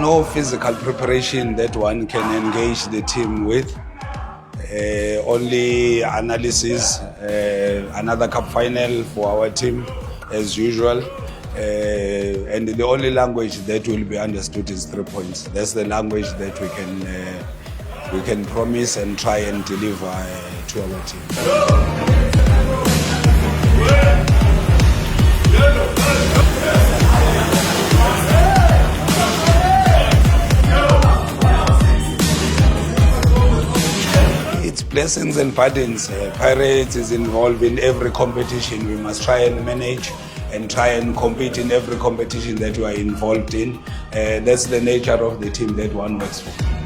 no physical preparation that one can engage the team with. Only analysis, another cup final for our team as usual. And the only language that will be understood is 3 points. That's the language that we can promise and try and deliver to our team. It's blessings and burdens. Pirates is involved in every competition. We must try and manage and try and compete in every competition that we are involved in. That's the nature of the team that one works for.